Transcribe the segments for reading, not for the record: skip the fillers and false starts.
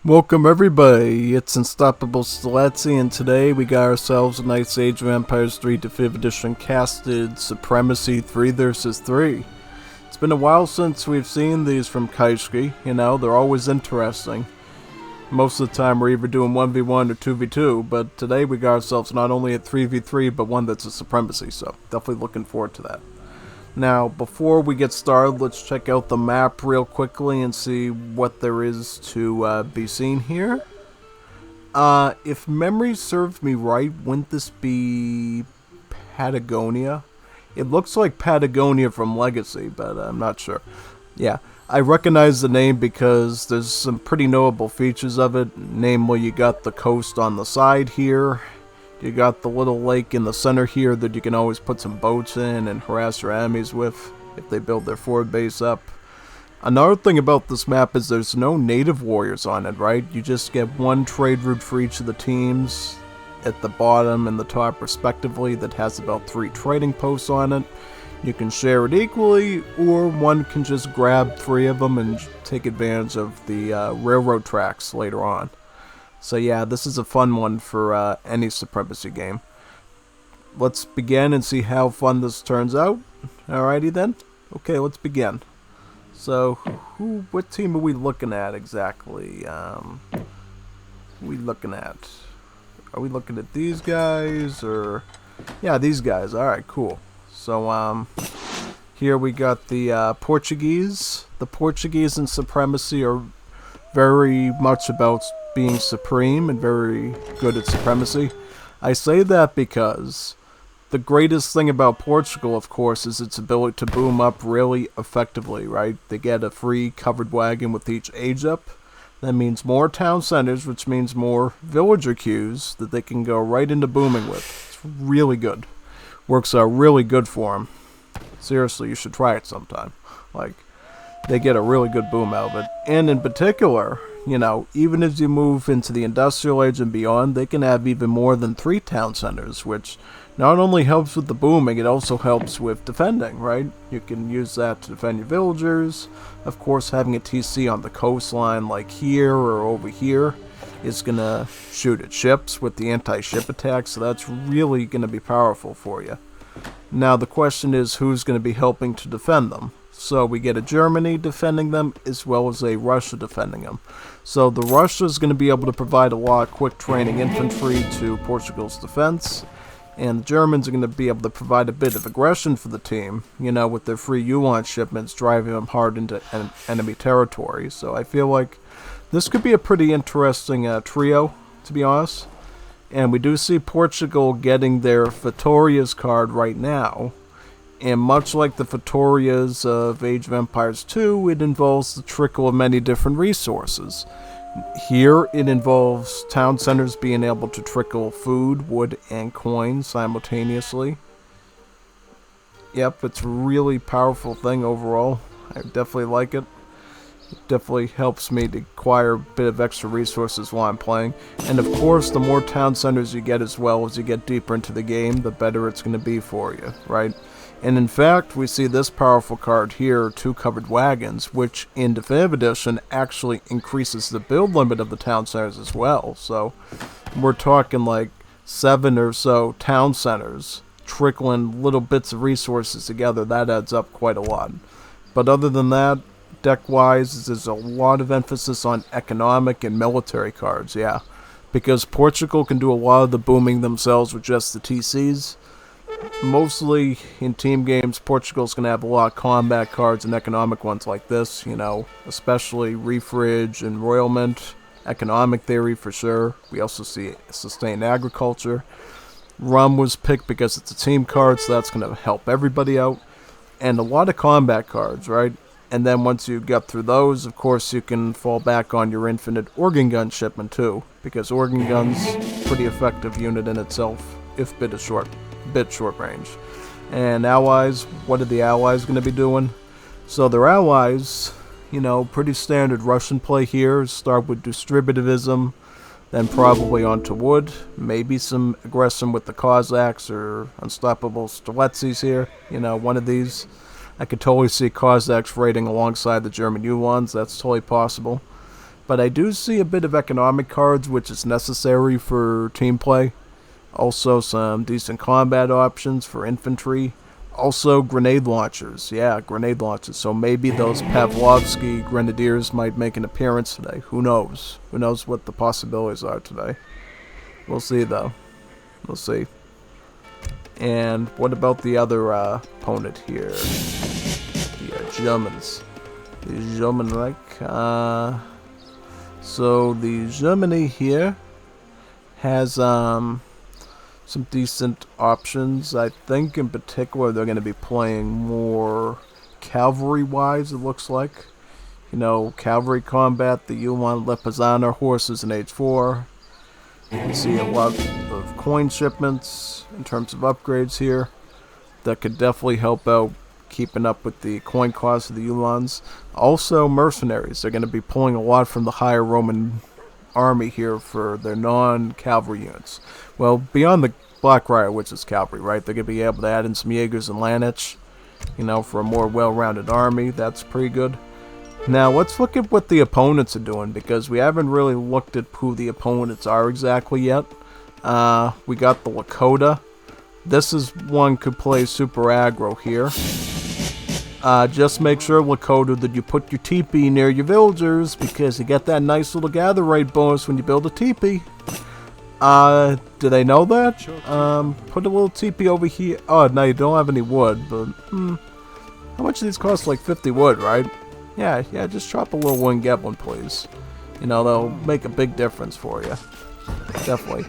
Welcome everybody, it's Unstoppable Stiletzi, and today we got ourselves a nice Age of Empires 3 Definitive Edition casted Supremacy 3 versus 3. It's been a while since we've seen these from Kaishki, they're always interesting. Most of the time we're either doing 1v1 or 2v2, but today we got ourselves not only a 3v3 but one that's a Supremacy, so definitely looking forward to that. Now, before we get started, let's check out the map real quickly and see what there is to be seen here. If memory serves me right, wouldn't this be Patagonia? It looks like Patagonia from Legacy, but I'm not sure. Yeah, I recognize the name because there's some pretty notable features of it. Namely, you got the coast on the side here. You got the little lake in the center here that you can always put some boats in and harass your enemies with if they build their forward base up. Another thing about this map is there's no native warriors on it, right? You just get one trade route for each of the teams at the bottom and the top respectively that has about 3 trading posts on it. You can share it equally, or one can just grab 3 of them and take advantage of the railroad tracks later on. So yeah, this is a fun one for any Supremacy game. Let's begin and see how fun this turns out. Alrighty then. Okay, let's begin. So, what team are we looking at exactly? Are we looking at these guys, or... Yeah, these guys. Alright, cool. So, here we got the Portuguese. The Portuguese in Supremacy are very much about being supreme and very good at supremacy. I say that because the greatest thing about Portugal, of course, is its ability to boom up really effectively, right? They get a free covered wagon with each age up. That means more town centers, which means more villager queues that they can go right into booming with. It's really good. Works out really good for them. Seriously, you should try it sometime. They get a really good boom out of it. And in particular, even as you move into the industrial age and beyond, they can have even more than 3 town centers, which not only helps with the booming, it also helps with defending, right? You can use that to defend your villagers. Of course, having a TC on the coastline like here or over here is going to shoot at ships with the anti-ship attack, so that's really going to be powerful for you. Now, the question is who's going to be helping to defend them. So we get a Germany defending them as well as a Russia defending them. So the Russia is going to be able to provide a lot of quick training infantry to Portugal's defense. And the Germans are going to be able to provide a bit of aggression for the team, with their free Yuan shipments driving them hard into enemy territory. So I feel like this could be a pretty interesting trio, to be honest. And we do see Portugal getting their Vitórias card right now. And much like the Vitórias of Age of Empires 2, it involves the trickle of many different resources. Here, it involves town centers being able to trickle food, wood, and coins simultaneously. Yep, it's a really powerful thing overall. I definitely like it. It definitely helps me to acquire a bit of extra resources while I'm playing. And of course, the more town centers you get as well as you get deeper into the game, the better it's going to be for you, right? And in fact, we see this powerful card here, 2 covered wagons, which in Definitive Edition actually increases the build limit of the town centers as well. So we're talking like 7 or so town centers trickling little bits of resources together. That adds up quite a lot. But other than that, deck-wise, there's a lot of emphasis on economic and military cards, yeah. Because Portugal can do a lot of the booming themselves with just the TCs. Mostly in team games, Portugal's going to have a lot of combat cards and economic ones like this, especially Refridge and Royal Mint, economic theory for sure. We also see sustained agriculture. Rum was picked because it's a team card, so that's going to help everybody out. And a lot of combat cards, right? And then once you get through those, of course, you can fall back on your infinite organ gun shipment too, because organ gun's a pretty effective unit in itself, if bit short range. And allies, what are the allies going to be doing? So their allies, pretty standard Russian play here. Start with distributivism, then probably onto wood. Maybe some aggression with the Cossacks or Unstoppable Stiletzis here. One of these. I could totally see Cossacks raiding alongside the German Uhlans. That's totally possible. But I do see a bit of economic cards, which is necessary for team play. Also some decent combat options for infantry. Also grenade launchers. Yeah, grenade launchers. So maybe those Pavlovsky Grenadiers might make an appearance today. Who knows? Who knows what the possibilities are today? We'll see, though. We'll see. And what about the other opponent here? The Germans. The German so the Germany here has some decent options. I think in particular they're going to be playing more cavalry-wise, it looks like. You know, cavalry combat, the Ulan Lepazana horses in Age 4. You can see a lot of coin shipments in terms of upgrades here that could definitely help out keeping up with the coin costs of the Ulans. Also, mercenaries. They're going to be pulling a lot from the higher Roman army here for their non-cavalry units. Well, beyond the Black Rider, which is cavalry, right? They're going to be able to add in some Jaegers and Lanich, you know, for a more well-rounded army. That's pretty good. Now, let's look at what the opponents are doing, because we haven't really looked at who the opponents are exactly yet. We got the Lakota. This is one could play super aggro here. Just make sure, Lakota, that you put your teepee near your villagers, because you get that nice little gather rate bonus when you build a teepee. Do they know that? Put a little teepee over here. Oh, no, you don't have any wood, but, how much do these cost? Like 50 wood, right? Yeah, just chop a little wood and one, please. You know, they'll make a big difference for you. Definitely.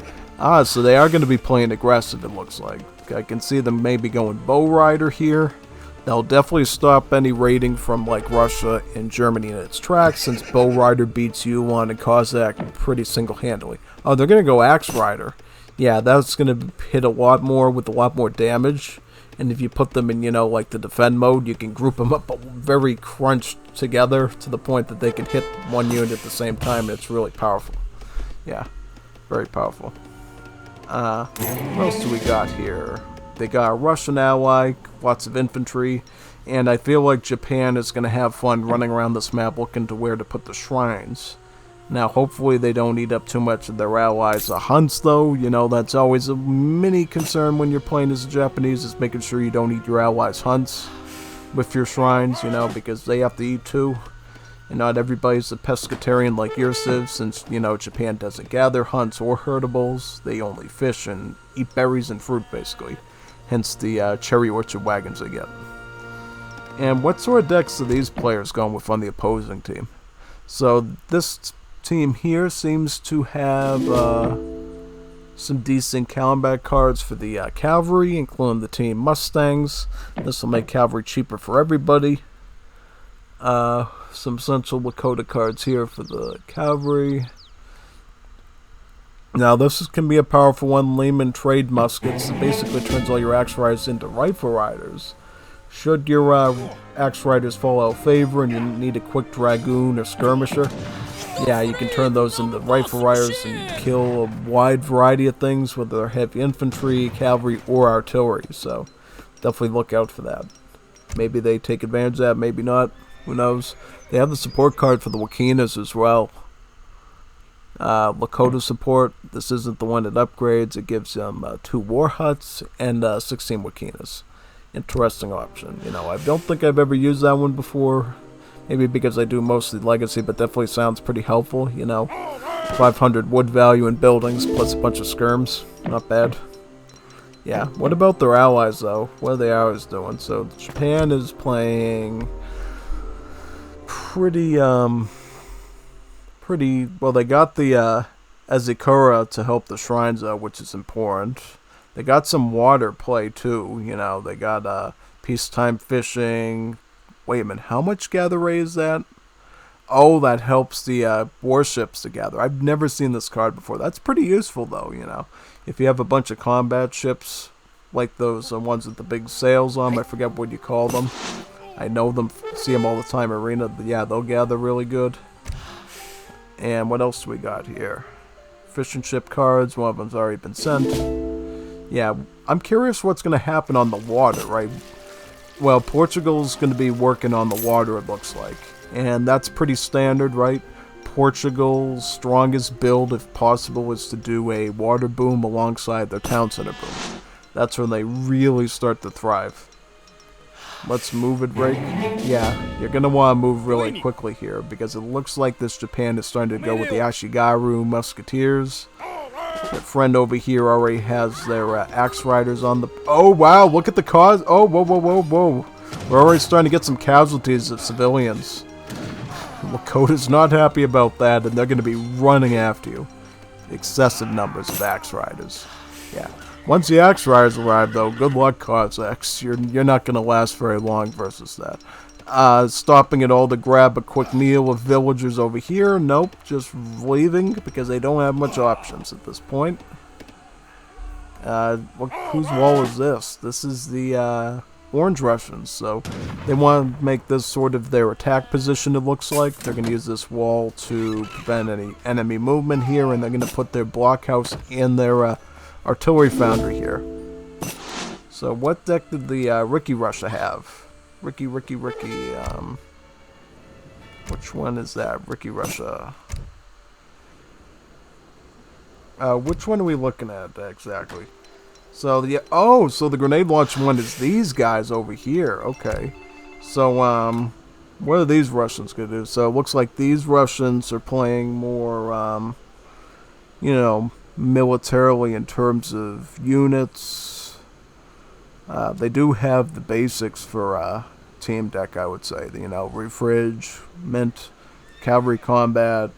So they are going to be playing aggressive, it looks like. I can see them maybe going Bow Rider here. They'll definitely stop any raiding from, like, Russia and Germany in its tracks, since Bow Rider beats Ulan and Cossack pretty single-handedly. Oh, they're going to go Axe Rider. Yeah, that's going to hit a lot more with a lot more damage. And if you put them in, you know, like the defend mode, you can group them up very crunched together to the point that they can hit one unit at the same time. And it's really powerful. Yeah, very powerful. What else do we got here? They got a Russian ally, lots of infantry, and I feel like Japan is going to have fun running around this map looking to where to put the shrines. Now, hopefully they don't eat up too much of their allies' hunts, though. You know, that's always a mini concern when you're playing as a Japanese, is making sure you don't eat your allies' hunts with your shrines, you know, because they have to eat too. And not everybody's a pescatarian like yourself, since, you know, Japan doesn't gather hunts or herdables. They only fish and eat berries and fruit, basically. Hence the cherry orchard wagons they get. And what sort of decks are these players going with on the opposing team? So this team here seems to have some decent combat cards for the cavalry, including the team Mustangs. This will make cavalry cheaper for everybody. Some Central Lakota cards here for the cavalry. Now this can be a powerful one. Lehman Trade Muskets. It basically turns all your Axe Riders into Rifle Riders. Should your Axe Riders fall out of favor and you need a quick Dragoon or Skirmisher, yeah, you can turn those into Rifle Riders and kill a wide variety of things, whether they're heavy infantry, cavalry, or artillery. So definitely look out for that. Maybe they take advantage of that, maybe not. Who knows? They have the support card for the Wakinas as well. Lakota support. This isn't the one that upgrades. It gives them 2 war huts and 16 Wakinas. Interesting option. You know, I don't think I've ever used that one before. Maybe because I do mostly legacy, but definitely sounds pretty helpful. You know, 500 wood value in buildings plus a bunch of skirms. Not bad. Yeah. What about their allies though? What are the allies doing? So Japan is playing pretty well. They got the Azekura to help the shrines out, which is important. They got some water play too. You know, they got peacetime fishing. Wait a minute, how much gather ray is that? Oh, that helps the warships to gather. I've never seen this card before. That's pretty useful though. You know, if you have a bunch of combat ships like those ones with the big sails on them, I forget what you call them. I know them, see them all the time in Arena. But yeah, they'll gather really good. And what else do we got here? Fishing ship cards. One of them's already been sent. Yeah, I'm curious what's going to happen on the water, right? Well, Portugal's going to be working on the water, it looks like. And that's pretty standard, right? Portugal's strongest build, if possible, is to do a water boom alongside their town center boom. That's when they really start to thrive. Let's move it right. Yeah, you're going to want to move really quickly here because it looks like this Japan is starting to go with the Ashigaru Musketeers. That friend over here already has their axe riders on the... Oh, wow, look at the cause. Oh, whoa, whoa, whoa, whoa. We're already starting to get some casualties of civilians. Lakota's not happy about that, and they're going to be running after you. Excessive numbers of axe riders. Yeah. Once the axe riders arrive, though, good luck, Cossacks. You're not going to last very long versus that. Stopping it all to grab a quick meal of villagers over here. Nope, just leaving because they don't have much options at this point. Whose wall is this? This is the Orange Russians, so they want to make this sort of their attack position, it looks like. They're going to use this wall to prevent any enemy movement here, and they're going to put their blockhouse in their artillery foundry here. So what deck did the Ricky Russia have? Ricky, which one is that? Ricky Russia. Which one are we looking at exactly? So so the grenade launcher one is these guys over here. Okay. So what are these Russians gonna do? So it looks like these Russians are playing more you know, militarily in terms of units. They do have the basics for team deck, I would say. You know, refrig, mint, cavalry combat.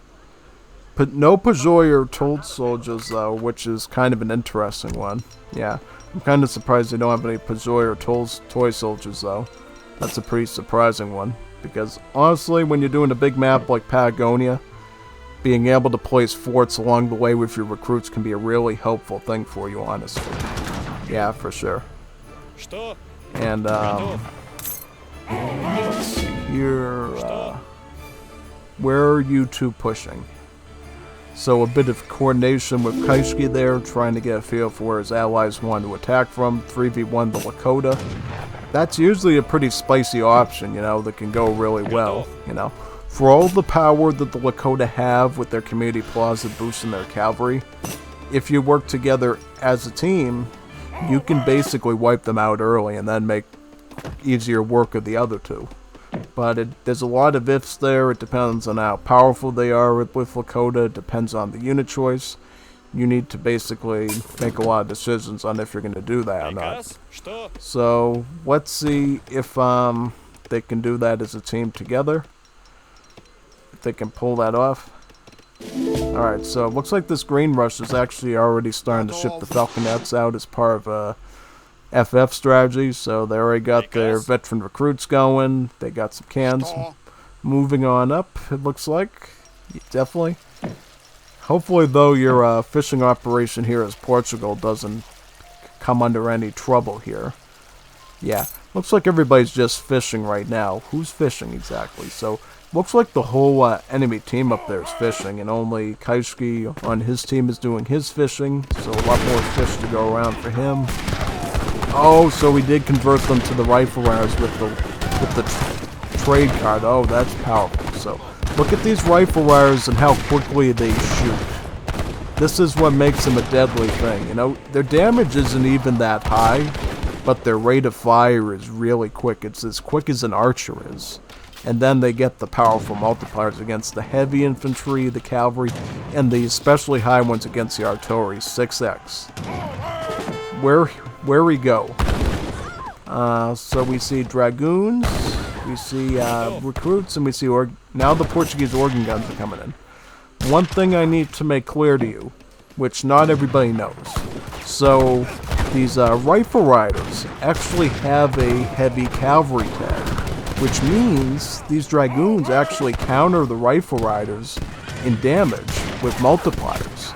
But no Pajoi or told soldiers, though, which is kind of an interesting one. Yeah, I'm kind of surprised they don't have any Pajoi or toy soldiers, though. That's a pretty surprising one. Because, honestly, when you're doing a big map like Patagonia, being able to place forts along the way with your recruits can be a really helpful thing for you, honestly. Yeah, for sure. And, let's see here. Where are you two pushing? So a bit of coordination with Kaishki there, trying to get a feel for where his allies want to attack from. 3v1 the Lakota. That's usually a pretty spicy option, you know, that can go really well, you know. For all the power that the Lakota have with their community plaza boosting their cavalry, if you work together as a team, you can basically wipe them out early and then make easier work of the other two. But there's a lot of ifs there. It depends on how powerful they are with Lakota. It depends on the unit choice. You need to basically make a lot of decisions on if you're going to do that or not. So let's see if they can do that as a team together. If they can pull that off. Alright, so it looks like this Green Rush is actually already starting to ship the Falconets out as part of a FF strategy, so they already got their veteran recruits going. They got some cans moving on up, it looks like. Definitely. Hopefully, though, your fishing operation here as Portugal doesn't come under any trouble here. Yeah, looks like everybody's just fishing right now. Who's fishing exactly? So, looks like the whole enemy team up there is fishing, and only Kaishki on his team is doing his fishing, so a lot more fish to go around for him. Oh, so we did convert them to the rifle rounds with the trade card. Oh, that's powerful. So, look at these rifle wires and how quickly they shoot. This is what makes them a deadly thing. You know, their damage isn't even that high, but their rate of fire is really quick. It's as quick as an archer is. And then they get the powerful multipliers against the heavy infantry, the cavalry, and the especially high ones against the artillery, 6x. Where we go. So we see dragoons, we see recruits, and we see now the Portuguese organ guns are coming in. One thing I need to make clear to you, which not everybody knows. So these rifle riders actually have a heavy cavalry tag, which means these dragoons actually counter the rifle riders in damage with multipliers.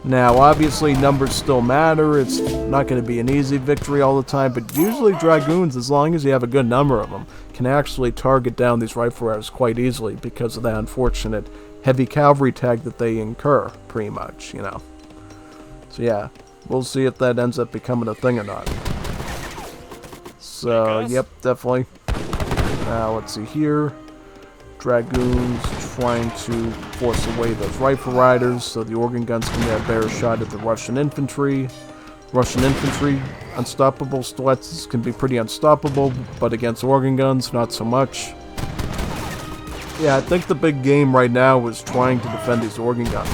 Now, obviously, numbers still matter. It's not going to be an easy victory all the time, but usually dragoons, as long as you have a good number of them, can actually target down these rifle riders quite easily because of that unfortunate heavy cavalry tag that they incur, pretty much, you know. So, yeah, we'll see if that ends up becoming a thing or not. So, yep, definitely. Let's see here. Dragoons trying to force away those rifle riders so the organ guns can get a better shot at the Russian infantry. Unstoppable Stiletts can be pretty unstoppable, but against organ guns, not so much. Yeah, I think the big game right now is trying to defend these organ guns.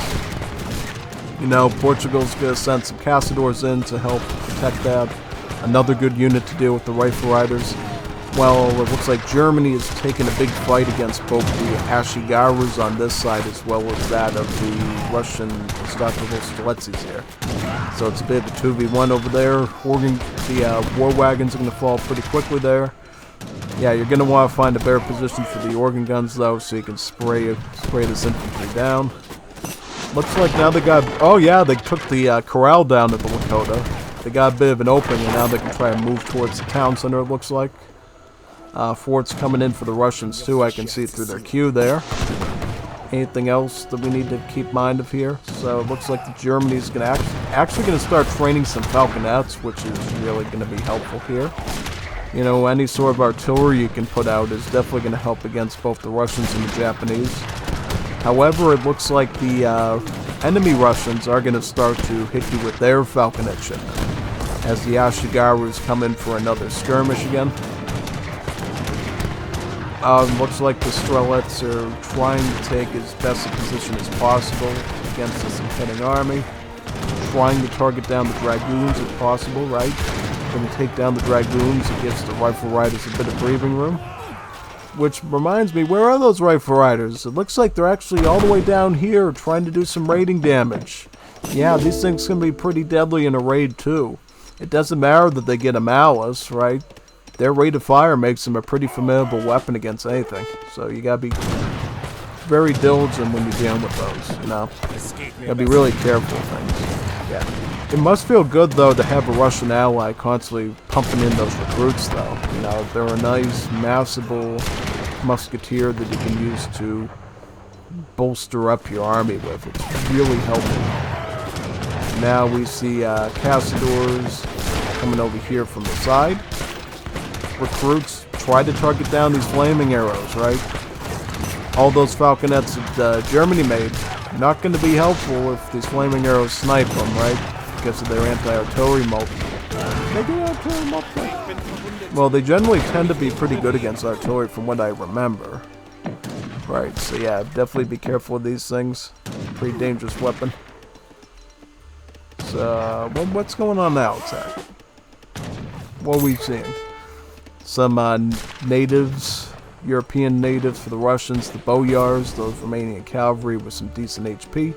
You know, Portugal's going to send some Caçadors in to help protect that. Another good unit to deal with the rifle riders. Well, it looks like Germany is taking a big fight against both the Ashigarus on this side as well as that of the Russian unstoppable Stiletts here. So it's a bit of a 2v1 over there. The war wagons are going to fall pretty quickly there. Yeah, you're going to want to find a better position for the organ guns though, so you can spray this infantry down. Looks like now they got... Oh yeah, they took the corral down at the Lakota. They got a bit of an opening, and now they can try and move towards the town center, it looks like. Forts coming in for the Russians too, I can see it through their queue there. Anything else that we need to keep mind of here? So it looks like the Germany's gonna actually gonna start training some falconets, which is really gonna be helpful here. You know, any sort of artillery you can put out is definitely gonna help against both the Russians and the Japanese. However, it looks like the enemy Russians are gonna start to hit you with their falconet shipment, as the Ashigarus come in for another skirmish again. Looks like the Strelets are trying to take as best a position as possible against this impending army. Trying to target down the Dragoons if possible, right? When you take down the Dragoons, it gives the rifle riders a bit of breathing room. Which reminds me, where are those rifle riders? It looks like they're actually all the way down here trying to do some raiding damage. Yeah, these things can be pretty deadly in a raid too. It doesn't matter that they get a malice, right? Their rate of fire makes them a pretty formidable weapon against anything. So you gotta be very diligent when you're dealing with those, you know. You gotta be really careful with things. Yeah. It must feel good, though, to have a Russian ally constantly pumping in those recruits, though. You know, they're a nice, massive musketeer that you can use to bolster up your army with. It's really helpful. Now we see Caçadors coming over here from the side. Recruits, try to target down these flaming arrows, right? All those falconets that Germany made, not going to be helpful if these flaming arrows snipe them, right? Because of their anti-artillery multi. Well, they generally tend to be pretty good against artillery from what I remember. Right, so yeah, definitely be careful with these things. Pretty dangerous weapon. So, what's going on now, exactly? What are we seeing? Some natives, European natives for the Russians, the Boyars, those Romanian cavalry with some decent HP.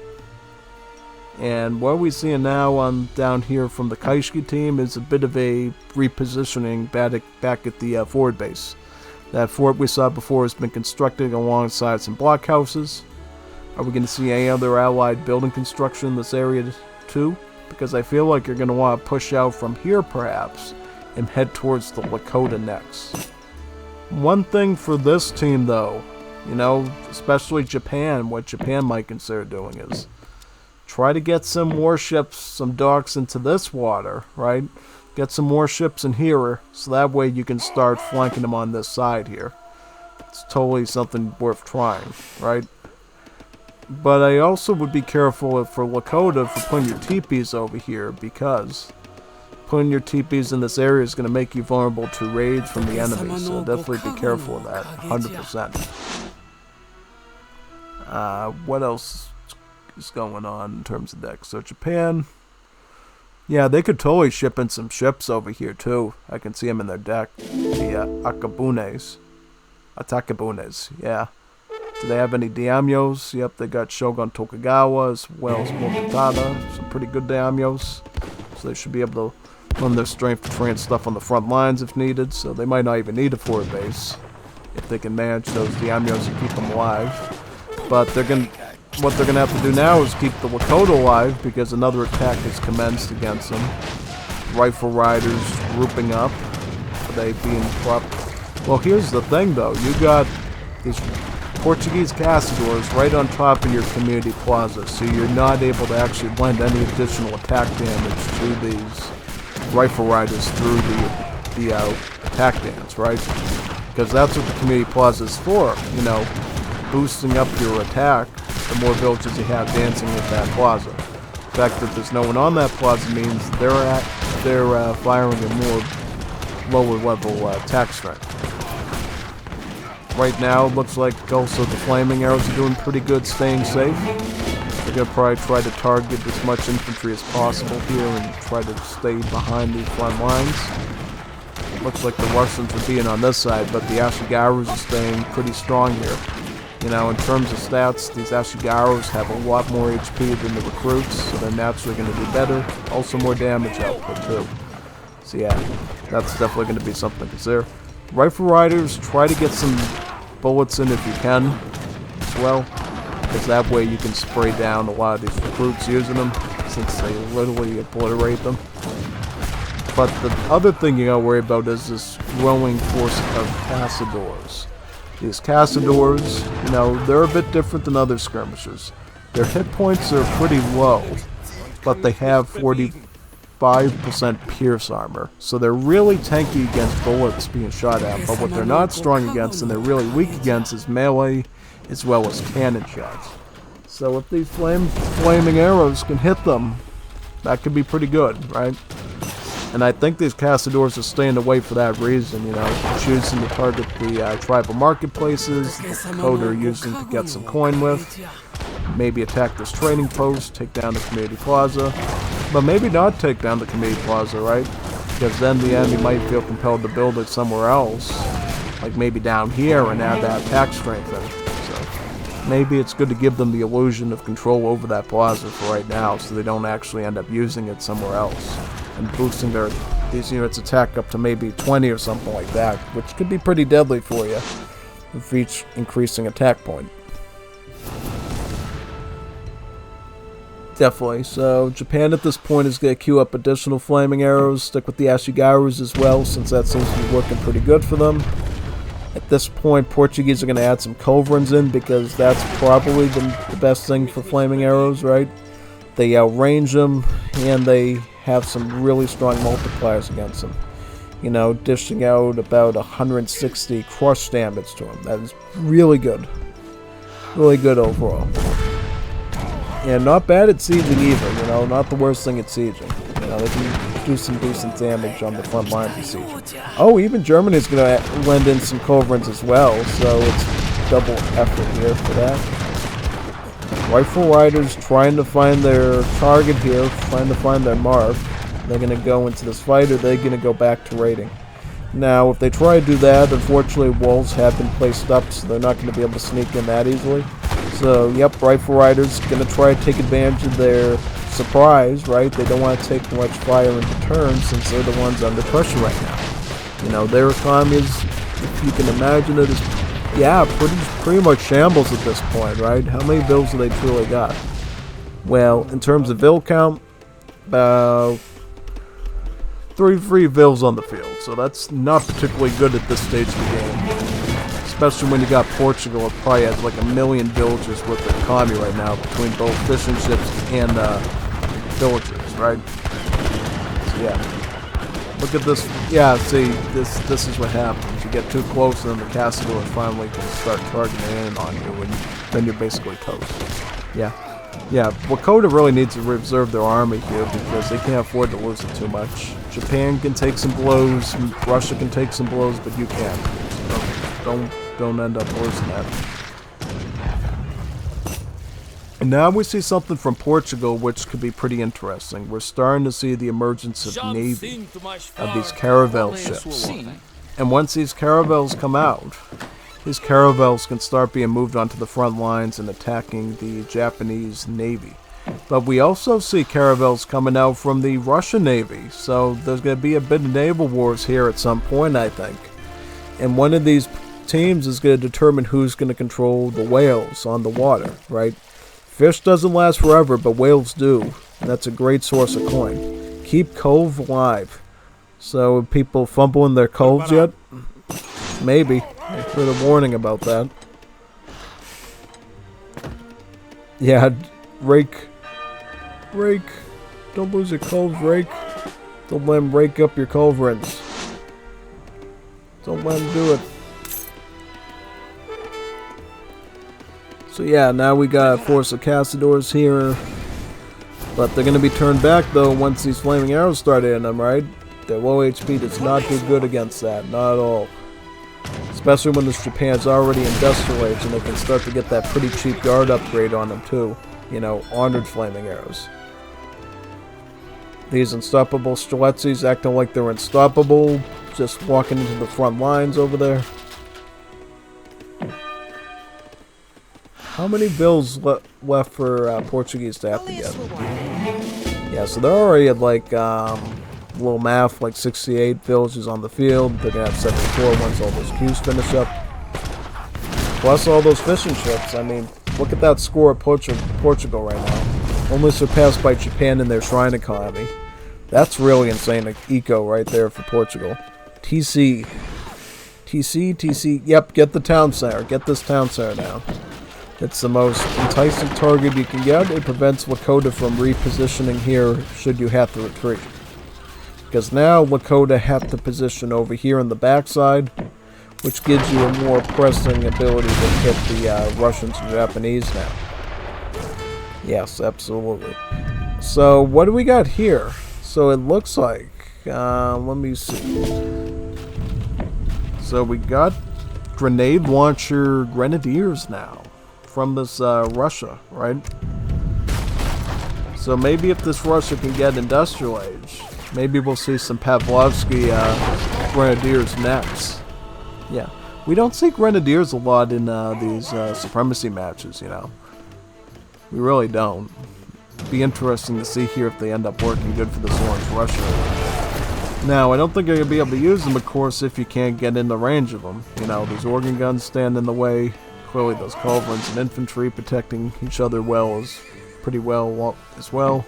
And what we're seeing now down here from the Kaiski team is a bit of a repositioning back at the forward base. That fort we saw before has been constructed alongside some blockhouses. Are we going to see any other allied building construction in this area too? Because I feel like you're going to want to push out from here perhaps and head towards the Lakota next. One thing for this team though, you know, especially Japan, what Japan might consider doing is try to get some warships, some docks into this water, right? Get some warships in here, so that way you can start flanking them on this side here. It's totally something worth trying, right? But I also would be careful for Lakota for putting your teepees over here, because putting your teepees in this area is going to make you vulnerable to raids from the enemy, so definitely be careful of that, 100%. What else is going on in terms of decks? So Japan, yeah, they could totally ship in some ships over here too. I can see them in their deck. The Atakabunes, yeah. Do they have any daimyos? Yep, they got Shogun Tokugawa as well as Mototada, some pretty good daimyos. So they should be able to lend their strength to train stuff on the front lines if needed, so they might not even need a forward base if they can manage those daimyos and keep them alive. But what they're gonna have to do now is keep the Lakota alive, because another attack has commenced against them. Rifle riders grouping up. Are they being propped? Well, here's the thing though, you got these Portuguese Caçadors right on top of your community plaza, so you're not able to actually lend any additional attack damage to these rifle riders through the attack dance, right? Because that's what the community plaza is for. You know, boosting up your attack, the more villagers you have dancing at that plaza. The fact that there's no one on that plaza means they're firing a more lower level attack strength. Right now, it looks like also the flaming arrows are doing pretty good staying safe. They're going to probably try to target as much infantry as possible here and try to stay behind the front lines. Looks like the Russians are being on this side, but the Ashigarus are staying pretty strong here. You know, in terms of stats, these Ashigarus have a lot more HP than the recruits, so they're naturally going to do better. Also more damage output too. So yeah, that's definitely going to be something to consider. Rifle Riders, try to get some bullets in if you can as well, because that way you can spray down a lot of these recruits using them, since they literally obliterate them. But the other thing you gotta worry about is this growing force of Cazadors. These Cazadors, you know, they're a bit different than other skirmishers. Their hit points are pretty low, but they have 45% pierce armor. So they're really tanky against bullets being shot at, but what they're not strong against and they're really weak against is melee as well as cannon shots. So if these flaming arrows can hit them, that could be pretty good, right? And I think these Cazadors are staying away for that reason, you know, choosing to target the tribal marketplaces, the code they're using to get some coin with, maybe attack this trading post, take down the community plaza, but maybe not take down the community plaza, right? Because then the enemy might feel compelled to build it somewhere else, like maybe down here and add that attack strength in. So maybe it's good to give them the illusion of control over that plaza for right now, so they don't actually end up using it somewhere else. And boosting these units' attack up to maybe 20 or something like that, which could be pretty deadly for you with each increasing attack point. Definitely. So Japan at this point is going to queue up additional flaming arrows, stick with the Ashigarus as well, since that seems to be working pretty good for them. At this point, Portuguese are going to add some culverins in, because that's probably the best thing for flaming arrows, right? They outrange them, and they have some really strong multipliers against them. You know, dishing out about 160 crush damage to them. That is really good. Really good overall. And not bad at sieging either, you know, not the worst thing at sieging. You know, they can do some decent damage on the front lines of sieging. Oh, even Germany's going to lend in some culverins as well, so it's double effort here for that. Rifle Riders trying to find their target here, trying to find their mark. They're going to go into this fight, or they're going to go back to raiding. Now, if they try to do that, unfortunately walls have been placed up, so they're not going to be able to sneak in that easily. So, yep, Rifle Riders going to try to take advantage of their surprise, right? They don't want to take much fire in return, since they're the ones under pressure right now. You know, their economy is, if you can imagine it, is yeah, pretty much shambles at this point, right? How many vills have they truly got? Well, in terms of vill count, about 33 vills on the field, so that's not particularly good at this stage of the game. Especially when you got Portugal, it probably has like 1 million villagers with the economy right now, between both fishing ships and villagers, right? So yeah. Look at this. Yeah, see, this is what happens. You get too close, and then the Cazador finally can start targeting in on you, and then you're basically toast. Yeah. Yeah, Wakota really needs to reserve their army here, because they can't afford to lose it too much. Japan can take some blows, Russia can take some blows, but you can't. So don't end up losing that. And now we see something from Portugal which could be pretty interesting. We're starting to see the emergence of navy, of these caravel ships. And once these caravels come out, these caravels can start being moved onto the front lines and attacking the Japanese navy. But we also see caravels coming out from the Russian navy, so there's going to be a bit of naval wars here at some point, I think. And one of these teams is going to determine who's going to control the whales on the water, right? Fish doesn't last forever, but whales do. And that's a great source of coin. Keep cove alive. So, people fumbling their coves yet? Maybe. I heard a warning about that. Yeah, rake. Rake. Don't lose your coves, rake. Don't let him rake up your culverins. Don't let him do it. So yeah, now we got a force of Castadors here. But they're going to be turned back, though, once these flaming arrows start hitting them, right? Their low HP does not do good against that, not at all. Especially when this Japan's already industrial age and they can start to get that pretty cheap guard upgrade on them, too. You know, honored flaming arrows. These unstoppable Strelitzes acting like they're unstoppable, just walking into the front lines over there. How many bills left for Portuguese to have to get? Yeah, so they're already at like, little math, like 68 villages on the field. They're going to have 74 once all those queues finish up. Plus all those fishing ships. I mean, look at that score of Portugal right now. Only surpassed by Japan in their shrine economy. That's really insane eco right there for Portugal. TC. Yep, get the town center. Get this town center now. It's the most enticing target you can get. It prevents Lakota from repositioning here should you have to retreat. Because now Lakota have to position over here on the backside, which gives you a more pressing ability to hit the Russians and Japanese now. Yes, absolutely. So what do we got here? So it looks like, let me see. So we got grenade launcher grenadiers now. From this Russia, right? So maybe if this Russia can get industrial age, maybe we'll see some Pavlovsky grenadiers next. Yeah, we don't see grenadiers a lot in these supremacy matches, you know. We really don't. It'd be interesting to see here if they end up working good for this Orange Russia. Now, I don't think you're going to be able to use them, of course, if you can't get in the range of them. You know, these organ guns stand in the way. Clearly those culverins and infantry protecting each other well is pretty well as well.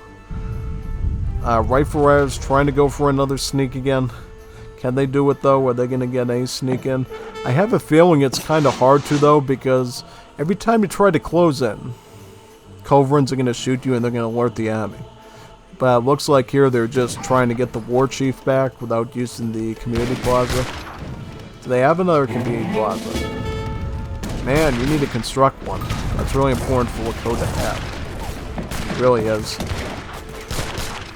Rifle riders trying to go for another sneak again. Can they do it though? Are they going to get a sneak in? I have a feeling it's kind of hard to though, because every time you try to close in, culverins are going to shoot you and they're going to alert the enemy. But it looks like here they're just trying to get the war chief back without using the community plaza. Do they have another community plaza? Man, you need to construct one. That's really important for Lakota to have. It really is.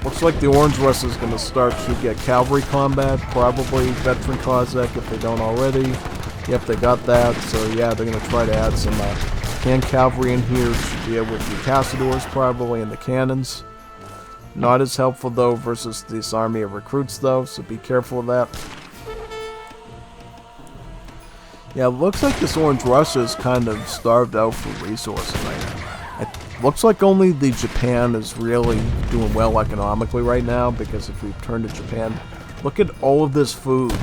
Looks like the Orange Russia is going to start to get cavalry combat, probably veteran Cossack if they don't already. Yep, they got that, so yeah, they're going to try to add some hand cavalry in here to deal with the Castadors probably and the cannons. Not as helpful though versus this army of recruits though, so be careful of that. Yeah, it looks like this Orange Russia is kind of starved out for resources right now. It looks like only the Japan is really doing well economically right now, because if we turn to Japan, look at all of this food.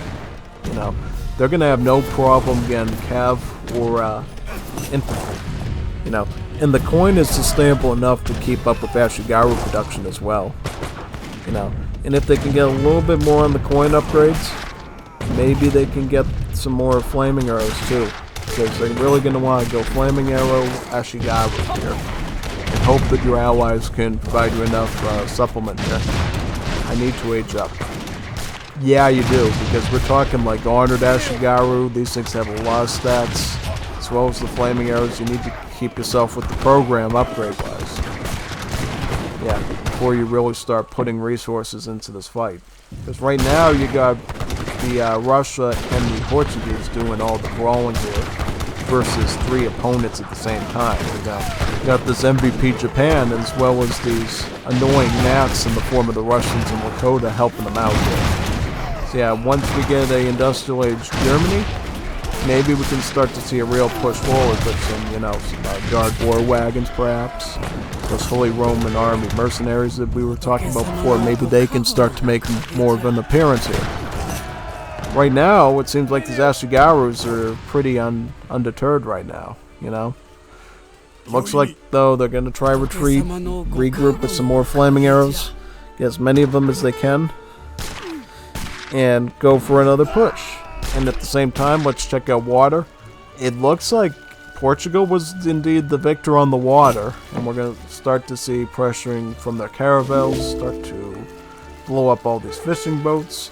You know, they're going to have no problem getting cav or infantry. You know, and the coin is sustainable enough to keep up with Ashigaru production as well. You know, and if they can get a little bit more on the coin upgrades, maybe they can get some more flaming arrows too, because they're really going to want to go flaming arrow Ashigaru here and hope that your allies can provide you enough supplement here. I need to age up. Yeah, you do, because we're talking like honored Ashigaru. These things have a lot of stats, as well as the flaming arrows. You need to keep yourself with the program upgrade wise. Yeah, before you really start putting resources into this fight, because right now you got the Russia and the Portuguese doing all the brawling here versus 3 opponents at the same time. You got this MVP Japan as well as these annoying gnats in the form of the Russians and Lakota helping them out here. So yeah, once we get a industrial age Germany, maybe we can start to see a real push forward with some, you know, some guard war wagons perhaps. Those Holy Roman Army mercenaries that we were talking about before, maybe they can start to make more of an appearance here. Right now, it seems like these Ashigarus are pretty undeterred right now, you know. Looks like, though, they're going to try retreat, regroup with some more flaming arrows, get as many of them as they can, and go for another push. And at the same time, let's check out water. It looks like Portugal was indeed the victor on the water, and we're going to start to see pressuring from their caravels, start to blow up all these fishing boats.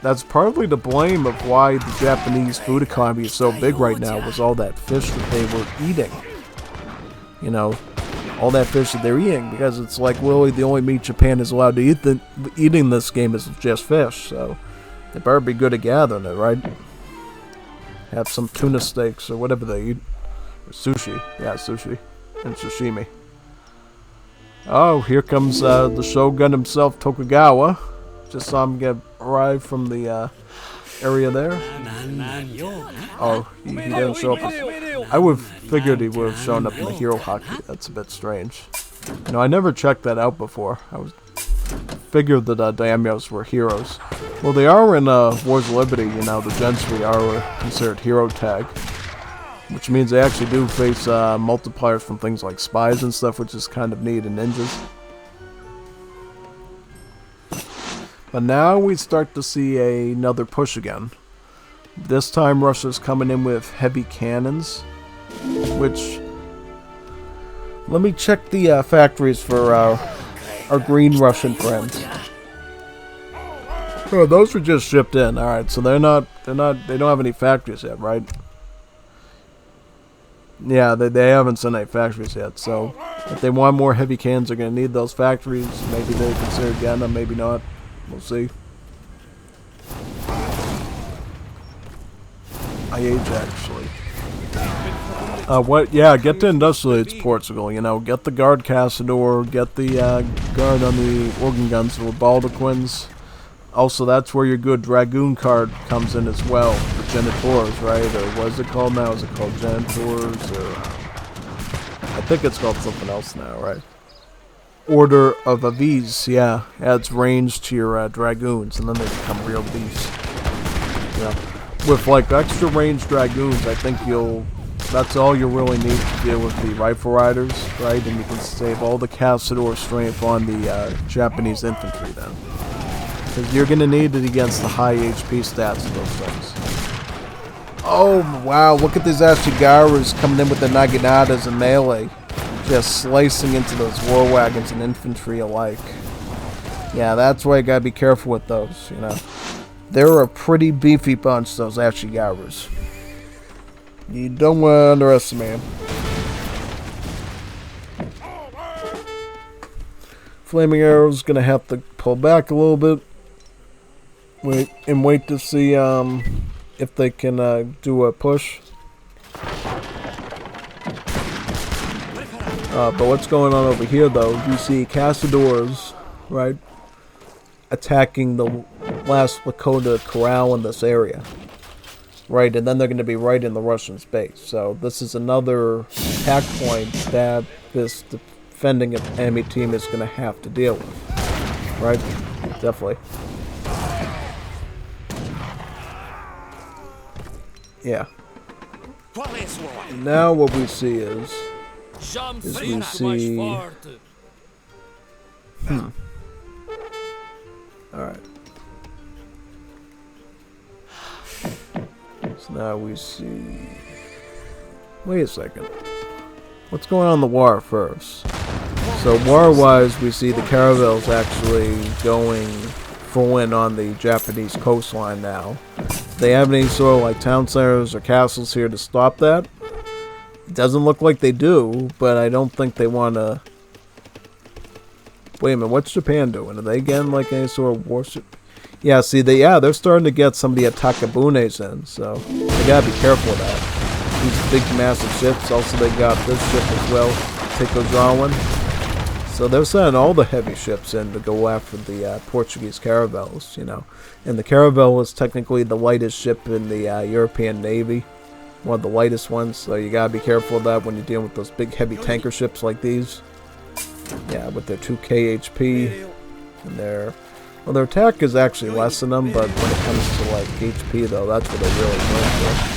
That's partly to blame of why the Japanese food economy is so big right now, was all that fish that they were eating. you know, all that fish that they're eating, because it's like really the only meat Japan is allowed to eat. Eating this game is just fish, so they better be good at gathering it, right? Have some tuna steaks or whatever they eat. Or sushi. Yeah, sushi. And sashimi. Oh, here comes the Shogun himself, Tokugawa. Just saw him arrive from the area there. Oh, he didn't show up. I would have figured he would have shown up in the hero hockey. That's a bit strange. You know, I never checked that out before. I figured that daimyos were heroes. Well, they are in Wars of Liberty. You know, the gentry are considered hero tag, which means they actually do face multipliers from things like spies and stuff, which is kind of neat, and ninjas. But now we start to see another push again. This time Russia's coming in with heavy cannons, which... Let me check the factories for our green Russian friends. Oh, those were just shipped in. Alright, so they don't have any factories yet, right? Yeah, they haven't sent any factories yet, so if they want more heavy cannons, they're going to need those factories. Maybe they consider getting them, maybe not. We'll see. I age, actually. What? Yeah, get the industrialized Portugal, you know. Get the Guard Caçador, get the Guard on the organ guns with Baldaquins. Also, that's where your good Dragoon card comes in as well. The Genitors, right? Or what is it called now? Is it called Genitors? Or I think it's called something else now, right? Order of Aviz, yeah. Adds range to your Dragoons, and then they become real beasts. Yeah. With, like, extra range Dragoons, I think that's all you really need to deal with the Rifle Riders, right? And you can save all the Caçador strength on the Japanese infantry then. Because you're going to need it against the high HP stats of those things. Oh, wow, look at these Ashigarus coming in with the Naginatas and melee. Just slicing into those war wagons and infantry alike. Yeah, that's why you gotta be careful with those, you know. They're a pretty beefy bunch, those Ashigarus. You don't want to underestimate them. Flaming Arrow's gonna have to pull back a little bit. Wait to see if they can do a push. But what's going on over here, though? You see Caçadors, right, attacking the last Lakota corral in this area, right, and then they're going to be right in the Russian space. So this is another attack point that this defending enemy team is going to have to deal with, right? Definitely. Yeah. Now what we see is we see... Alright. So now we see... Wait a second. What's going on in the war first? So war-wise, we see the caravels actually going full in on the Japanese coastline now. Do they have any sort of like town centers or castles here to stop that? It doesn't look like they do, but I don't think they want to... Wait a minute, what's Japan doing? Are they getting like any sort of warship? Yeah, see, they're starting to get some of the Atakabunes in, so they gotta be careful of that. These big, massive ships. Also, they got this ship as well, Tekozawan. So they're sending all the heavy ships in to go after the Portuguese caravels, you know. And the caravel is technically the lightest ship in the European Navy. One of the lightest ones, so you gotta be careful of that when you're dealing with those big heavy tanker ships like these. Yeah, with their 2k HP and their attack is actually less than them, but when it comes to like HP though, that's what they really go for.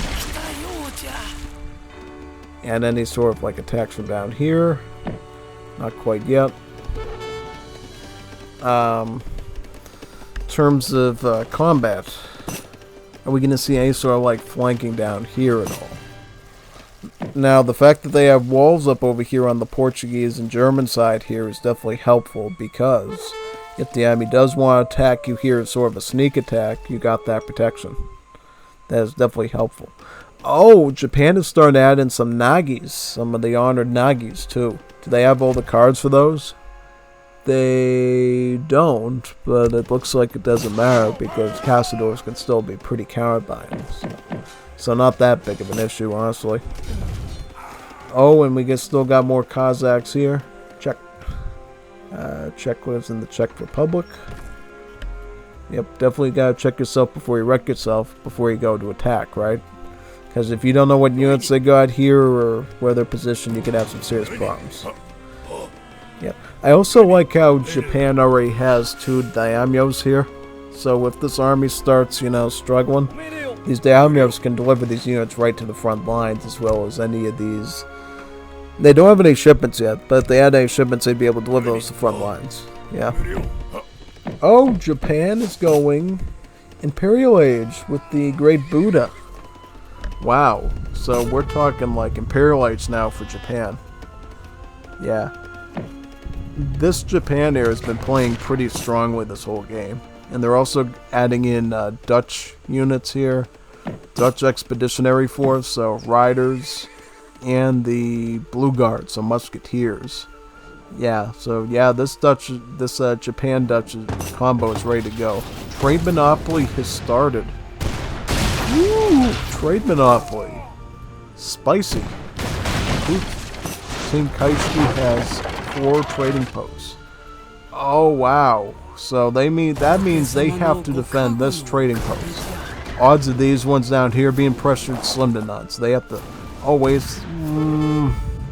And any sort of like attacks from down here, not quite yet. In terms of combat, are we going to see any sort of like flanking down here at all? Now, the fact that they have walls up over here on the Portuguese and German side here is definitely helpful, because if the enemy does want to attack you here as sort of a sneak attack, you got that protection. That is definitely helpful. Oh, Japan is starting to add in some Nagis. Some of the honored Nagis, too. Do they have all the cards for those? They don't, but it looks like it doesn't matter because Castadors can still be pretty countered by them. So not that big of an issue, honestly. Oh, and we still got more Kazakhs here. Czech. Czech lives in the Czech Republic. Yep, definitely gotta check yourself before you wreck yourself, before you go to attack, right? Because if you don't know what units they got here or where they're positioned, you could have some serious problems. Yep. I also like how Japan already has 2 daimyos here. So if this army starts, struggling, these daimyos can deliver these units right to the front lines as well as any of these. They don't have any shipments yet, but if they had any shipments, they'd be able to deliver those to the front lines. Yeah. Oh, Japan is going Imperial Age with the Great Buddha. Wow. So we're talking like Imperial Age now for Japan. Yeah. This Japan era has been playing pretty strongly this whole game. And they're also adding in Dutch units here. Dutch Expeditionary Force, so riders. And the Blue Guard, so musketeers. Yeah, so yeah, this Japan-Dutch combo is ready to go. Trade Monopoly has started. Woo! Trade Monopoly. Spicy. Team Kaishki has 4 trading posts. Oh wow. So that means they have to defend this trading post. Odds of these ones down here being pressured slim to none. So they have to always.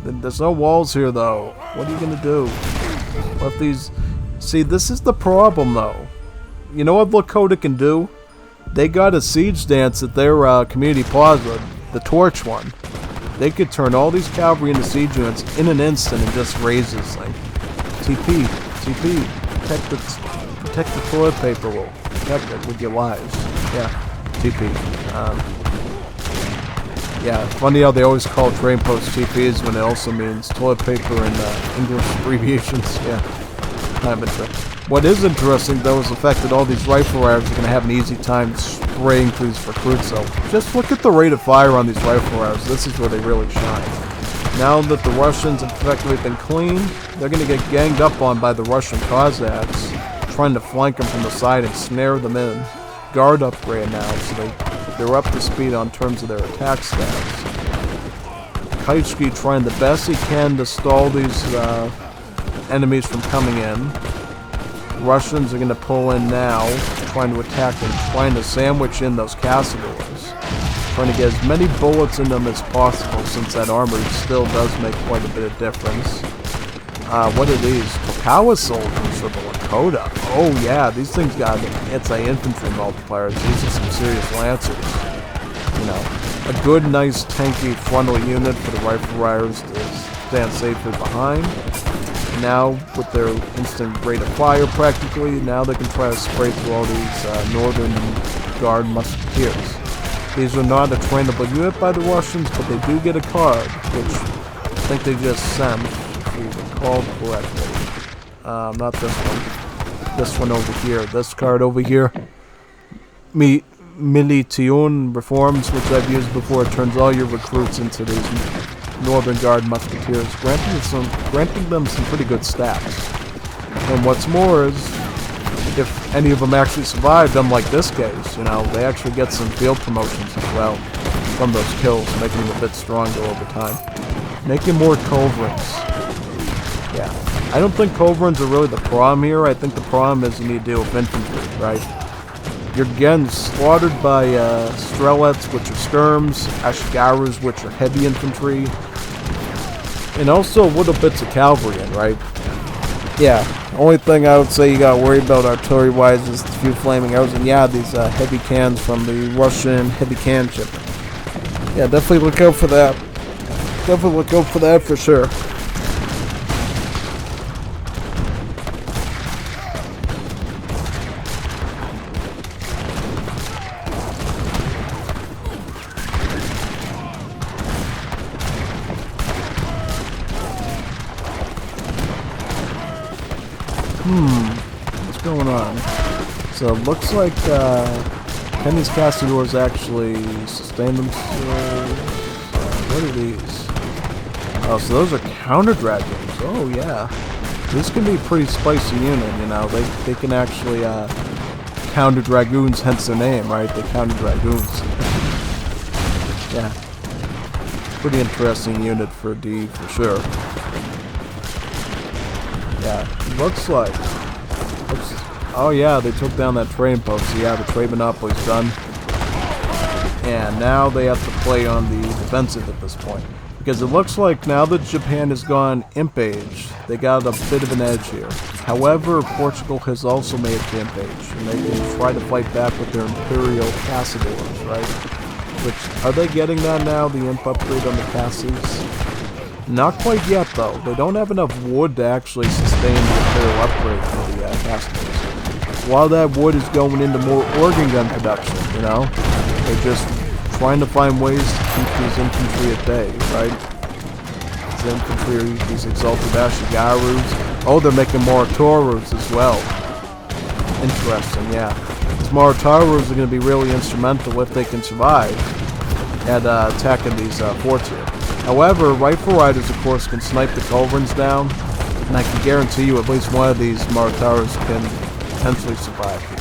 There's no walls here though. What are you gonna do? What these? See, this is the problem though. You know what Lakota can do? They got a siege dance at their community plaza, the torch one. They could turn all these cavalry into siege units in an instant and just raise this thing. TP, protect the toilet paper roll. Protect it with your lives. Yeah, TP. Yeah, funny how they always call train posts TPs when it also means toilet paper in English abbreviations. Yeah, kind of interesting. What is interesting though is the fact that all these rifle riders are going to have an easy time spraying through these recruits. So just look at the rate of fire on these rifle riders. This is where they really shine. Now that the Russians have effectively been clean, they're going to get ganged up on by the Russian Cossacks, trying to flank them from the side and snare them in. Guard upgrade now, so they're up to speed on terms of their attack stats. Kaitsky trying the best he can to stall these enemies from coming in. Russians are going to pull in now, trying to attack and trying to sandwich in those Castadors. Trying to get as many bullets in them as possible, since that armor still does make quite a bit of difference. What are these? Tokawa soldiers for the Lakota. Oh yeah, these things got anti-infantry multipliers. These are some serious lancers. You know, a good, nice, tanky frontal unit for the rifle riders to stand safely behind. Now, with their instant rate of fire practically, now they can try to spray through all these Northern Guard musketeers. These are not a trainable unit by the Russians, but they do get a card, which I think they just sent, if we recall correctly. Not this one. This one over here. This card over here. Milition Reforms, which I've used before. It turns all your recruits into these Northern Guard musketeers, granting them some pretty good stats. And what's more is, if any of them actually survived, unlike this case, they actually get some field promotions as well from those kills, making them a bit stronger over time. Making more culverins. Yeah. I don't think culverins are really the problem here. I think the problem is you need to deal with infantry, right? You're getting slaughtered by Strelets, which are skirms, Ashgarus, which are heavy infantry, and also little bits of cavalry in, right? Yeah, only thing I would say you gotta worry about artillery-wise is a few flaming arrows, and yeah, these heavy cans from the Russian heavy can shipment. Yeah, definitely look out for that. Definitely look out for that for sure. What's going on? So it looks like Can these Castadors actually sustain themselves? What are these? Oh, so those are counter dragoons. Oh yeah, this can be a pretty spicy unit. You know, they can actually counter dragoons, hence their name, right? They counter dragoons. Yeah, pretty interesting unit for D for sure. Yeah, looks like. Oh yeah, they took down that trade post. So yeah, the trade monopoly's done. And now they have to play on the defensive at this point. Because it looks like now that Japan has gone imp age, they got a bit of an edge here. However, Portugal has also made it to imp age. And they can try to fight back with their Imperial Castadors, right? Which, are they getting that now, the imp upgrade on the Cassis? Not quite yet, though. They don't have enough wood to actually sustain the Imperial upgrade for the Castadors. While that wood is going into more organ gun production, you know? They're just trying to find ways to keep these infantry at bay, right? These infantry, these exalted Ashigarus. Oh, they're making Morotorus as well. Interesting, yeah. These Morotorus are going to be really instrumental if they can survive at attacking these forts here. However, Rifle Riders, of course, can snipe the culverins down, and I can guarantee you at least one of these Morotorus can potentially survive here.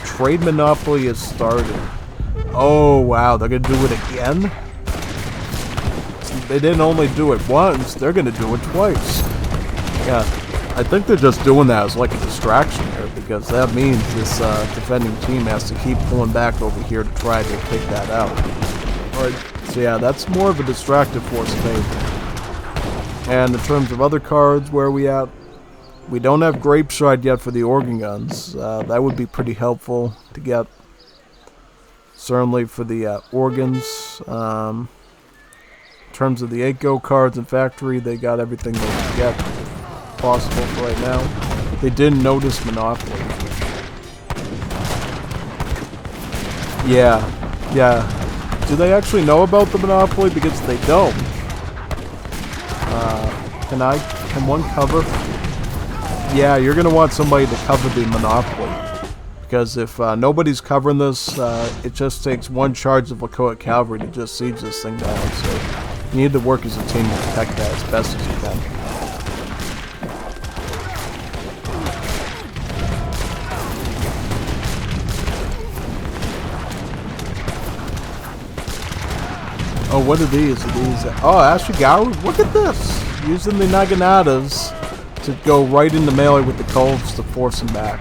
Trade monopoly is started. Oh wow, they're gonna do it again? They didn't only do it once, they're gonna do it twice. Yeah, I think they're just doing that as like a distraction here, because that means this defending team has to keep pulling back over here to try to take that out. Alright, so yeah, that's more of a distractive force maybe. And in terms of other cards, where are we at? We don't have Grape Shard yet for the organ guns. That would be pretty helpful to get. Certainly for the organs. In terms of the 8-go cards and factory, they got everything they can get possible for right now. They didn't notice Monopoly. Yeah. Do they actually know about the Monopoly? Because they don't. Can one cover? Yeah, you're going to want somebody to cover the Monopoly. Because if nobody's covering this, it just takes one charge of Lakota Cavalry to just siege this thing down. So you need to work as a team to protect that as best as you can. Oh, what are these? Oh, Ashigaru, look at this! Using the Naganatas to go right into melee with the Culves to force them back.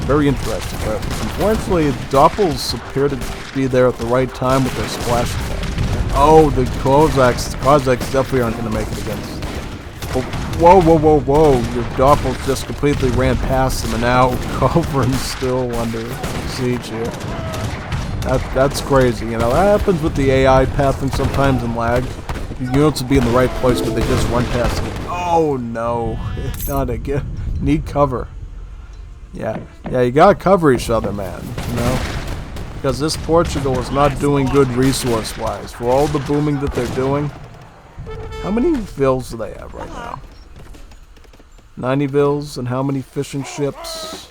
Very interesting, but unfortunately, the Doppels appear to be there at the right time with their splash attack. Oh, the Cossacks definitely aren't going to make it against. Oh, whoa! Your Doppels just completely ran past them, and now Culverin's still under siege here. That's crazy, you know. That happens with the AI pathing sometimes in lag. The units will be in the right place, but they just run past it. Oh no, not again. Need cover. Yeah, you gotta cover each other, man, you know? Because this Portugal is not doing good resource-wise. For all the booming that they're doing, how many vills do they have right now? 90 vills, and how many fishing ships?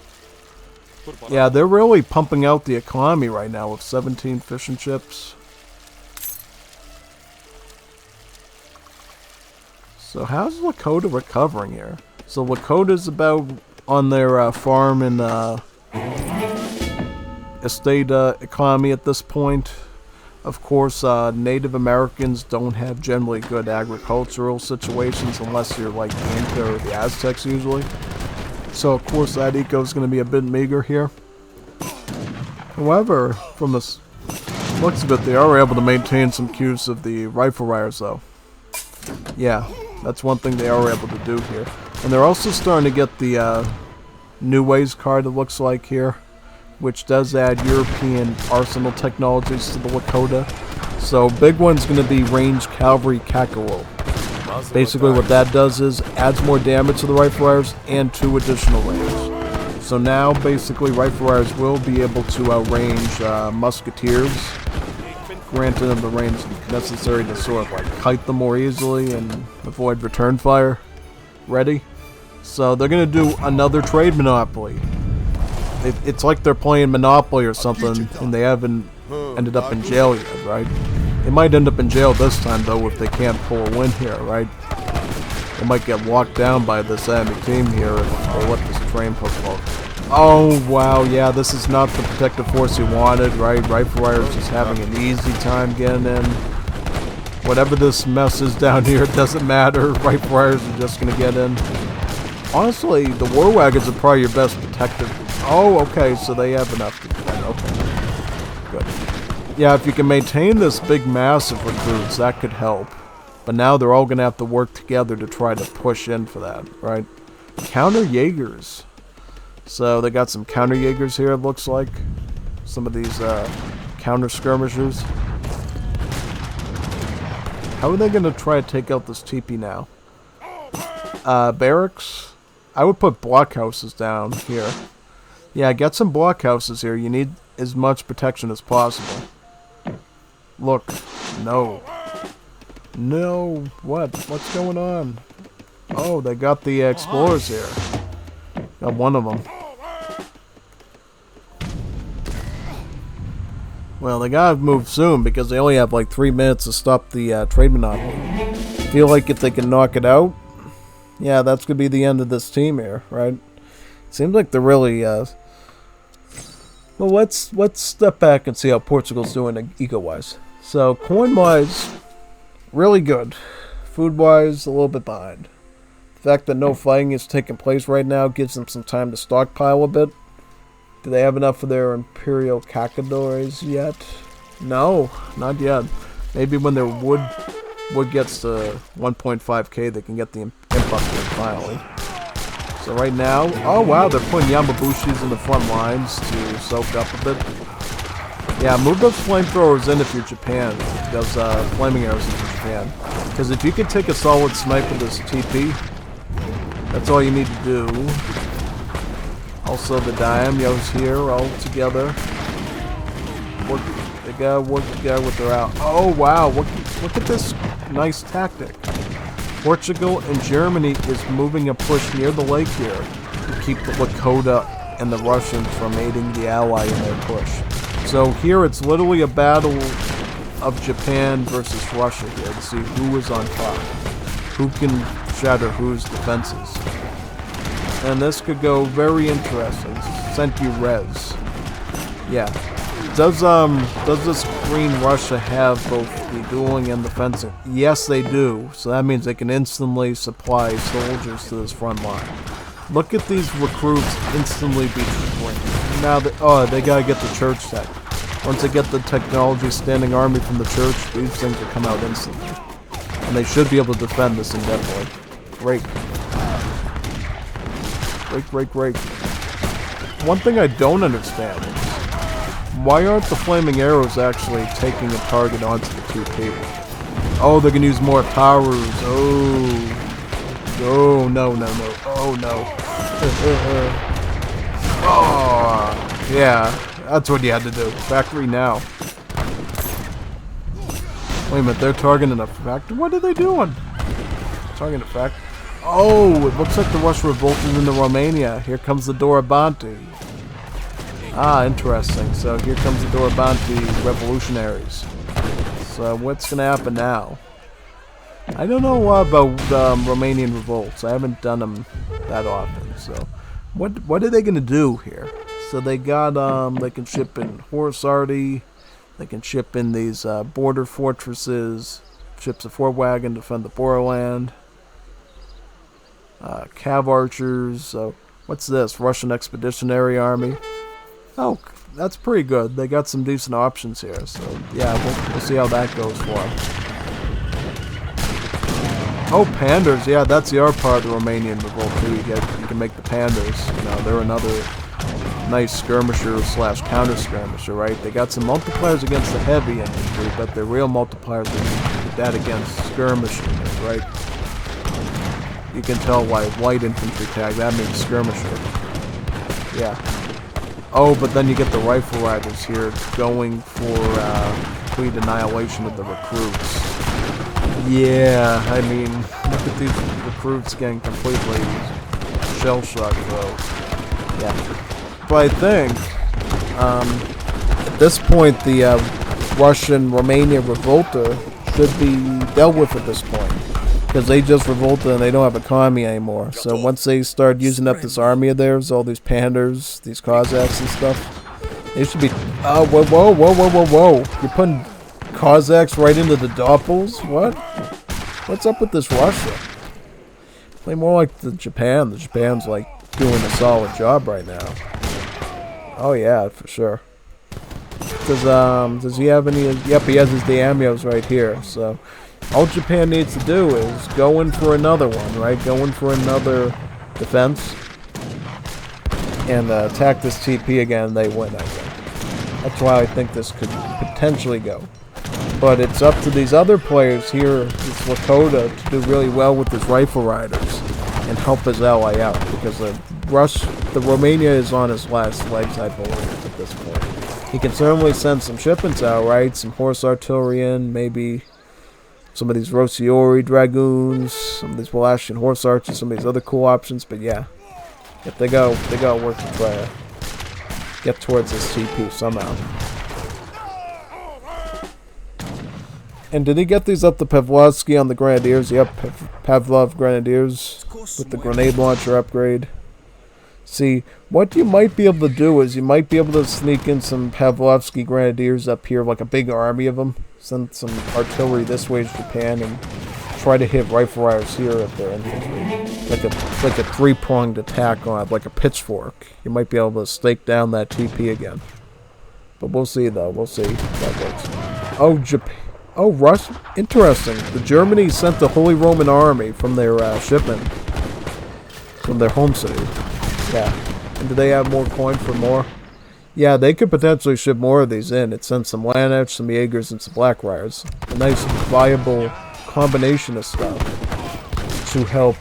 Yeah, they're really pumping out the economy right now with 17 fishing ships. So how's Lakota recovering here? So Lakota's about on their farm and estate economy at this point. Of course, Native Americans don't have generally good agricultural situations unless you're like the Inca or the Aztecs usually. So of course that eco is going to be a bit meager here. However, from the looks of it, they are able to maintain some cues of the rifle riders though. Yeah, that's one thing they are able to do here. And they're also starting to get the New Ways card, it looks like here, which does add European arsenal technologies to the Lakota. So big one's going to be Range Cavalry Kakaro. Basically what that does is adds more damage to the rifle riders and 2 additional range. So now basically rifle riders will be able to outrange musketeers, granting them the range necessary to sort of like kite them more easily and avoid return fire. Ready? So they're going to do another trade monopoly. It's like they're playing Monopoly or something, and they haven't ended up in jail yet, right? They might end up in jail this time, though, if they can't pull a win here, right? They might get locked down by this enemy team here if they let this train pull out. Oh, wow, yeah, this is not the protective force he wanted, right? Rifle Rider's just having an easy time getting in. Whatever this mess is down here, it doesn't matter. Rifle Riders are just going to get in. Honestly, the War Wagons are probably your best protective. Oh, okay, so they have enough to defend. Okay, good. Yeah, if you can maintain this big mass of recruits, that could help. But now they're all going to have to work together to try to push in for that, right? Counter Jaegers. So they got some counter Jaegers here, it looks like. Some of these counter skirmishers. How are they going to try to take out this teepee now? Barracks? I would put blockhouses down here. Yeah, get some blockhouses here. You need as much protection as possible. Look. No. No. What? What's going on? Oh, they got the explorers here. Got one of them. Well, they gotta move soon because they only have like 3 minutes to stop the trade monopoly. Feel like if they can knock it out, yeah, that's gonna be the end of this team here, right? Seems like they're really. Well, let's step back and see how Portugal's doing eco-wise. So coin-wise, really good. Food-wise, a little bit behind. The fact that no fighting is taking place right now gives them some time to stockpile a bit. Do they have enough of their Imperial Cacadores yet? No, not yet. Maybe when their wood gets to 1.5k, they can get the imp upgrade finally. So right now, oh wow, they're putting Yamabushis in the front lines to soak up a bit. Yeah, move those flamethrowers in if you're Japan. Those flaming arrows if you're Japan. Because if you can take a solid snipe with this TP, that's all you need to do. Also, the daimyos here all together. They gotta work together with their out. Oh wow! Look at this nice tactic. Portugal and Germany is moving a push near the lake here to keep the Lakota and the Russians from aiding the ally in their push. So here it's literally a battle of Japan versus Russia here to see who is on top, who can shatter whose defenses. And this could go very interesting. Sent you res. Yeah. Does this Green Russia have both the dueling and the fencing? Yes, they do. So that means they can instantly supply soldiers to this front line. Look at these recruits instantly be trained. Now they gotta get the church tech. Once they get the technology standing army from the church, these things will come out instantly. And they should be able to defend this indefinitely. Great. Great. One thing I don't understand is, why aren't the flaming arrows actually taking a target onto the two people? Oh, they're gonna use more towers. Oh, no. Oh, no. Oh, yeah. That's what you had to do. Factory now. Wait a minute, they're targeting a factory? What are they doing? Targeting a factory? Oh, it looks like the Russian revolt is into Romania. Here comes the Dorobanti. Ah, interesting. So here comes the Dorobanti revolutionaries. So what's going to happen now? I don't know a lot about Romanian revolts. I haven't done them that often. So what are they going to do here? So they got, they can ship in horse arty. They can ship in these border fortresses. Ships a Fort Wagon to defend the borderland. Cav archers. So what's this? Russian Expeditionary Army. Oh, that's pretty good. They got some decent options here. So yeah, we'll see how that goes for them. Oh, Panders. Yeah, that's the other part of the Romanian revolt too. You can make the Panders. You know, they're another nice skirmisher / counter skirmisher, right? They got some multipliers against the heavy infantry, but their real multipliers are that against skirmishers, right? You can tell why light infantry tag, that means skirmisher. Yeah. Oh, but then you get the rifle riders here going for complete annihilation of the recruits. Yeah, I mean, look at these recruits getting completely shell-shocked, though. Yeah. But I think, at this point, the Russian-Romania revolta should be dealt with at this point. Because they just revolted and they don't have a economy anymore. So once they start using up this army of theirs, all these Pandurs, these Cossacks and stuff, they should be... Oh, whoa, whoa, whoa, whoa, whoa, whoa. You're putting Cossacks right into the Doppels? What? What's up with this Russia? Play more like the Japan. The Japan's like doing a solid job right now. Oh yeah, for sure. Does he have any... Yep, he has his daimyos right here, so... All Japan needs to do is go in for another one, right? Go in for another defense. And attack this TP again, they win, I think. That's why I think this could potentially go. But it's up to these other players here, this Lakota, to do really well with his rifle riders. And help his ally out. Because the Romania is on his last legs, I believe, at this point. He can certainly send some shipments out, right? Some horse artillery in, maybe... Some of these Rossiori Dragoons, some of these Wallachian Horse Archers, some of these other cool options, but yeah. If they gotta work to try to get towards this TP somehow. And did he get these up to Pavlovsky on the Grenadiers? Yep, Pavlov Grenadiers with the grenade launcher upgrade. See, what you might be able to do is you might be able to sneak in some Pavlovsky Grenadiers up here, like a big army of them. Send some artillery this way to Japan and try to hit rifle riders here at their infantry. Like a three-pronged attack on it, like a pitchfork. You might be able to stake down that TP again. But we'll see, though. We'll see if that works. Oh, Japan. Oh, Russia. Interesting. The Germany sent the Holy Roman Army from their shipment. From their home city. Yeah. And do they have more coin for more? Yeah, they could potentially ship more of these in. It sends some Lanech, some Jaegers, and some Black Riders. A nice, viable combination of stuff to help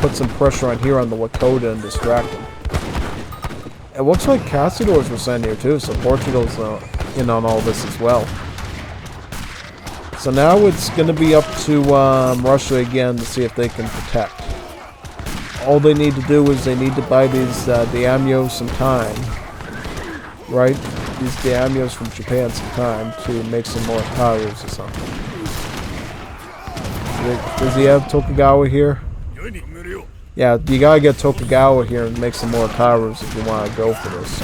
put some pressure on here on the Lakota and distract them. It looks like Caçadors were sent here too, so Portugal's in on all this as well. So now it's going to be up to Russia again to see if they can protect. All they need to do is they need to buy these daimyos some time. Right? These daimyos from Japan some time to make some more towers or something. Does he have Tokugawa here? Yeah, you gotta get Tokugawa here and make some more towers if you want to go for this.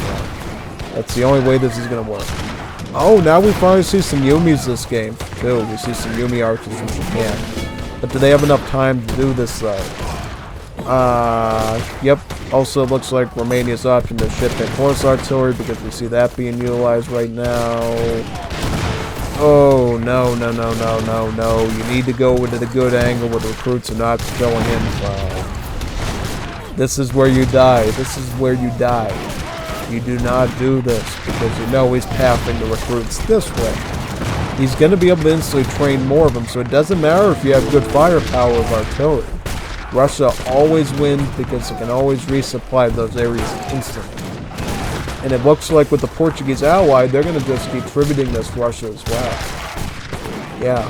That's the only way this is gonna work. Oh, now we finally see some Yumis this game, too. We see some Yumi archers from Japan. But do they have enough time to do this, though? Yep. Also, looks like Romania's option to ship in horse artillery because we see that being utilized right now. Oh, no, no, no, no, no, no. You need to go into the good angle where the recruits are not filling in from. This is where you die. This is where you die. You do not do this because you know he's pathing the recruits this way. He's going to be able to instantly train more of them, so it doesn't matter if you have good firepower of artillery. Russia always wins because it can always resupply those areas instantly. And it looks like with the Portuguese ally, they're going to just keep tributing this Russia as well. Yeah,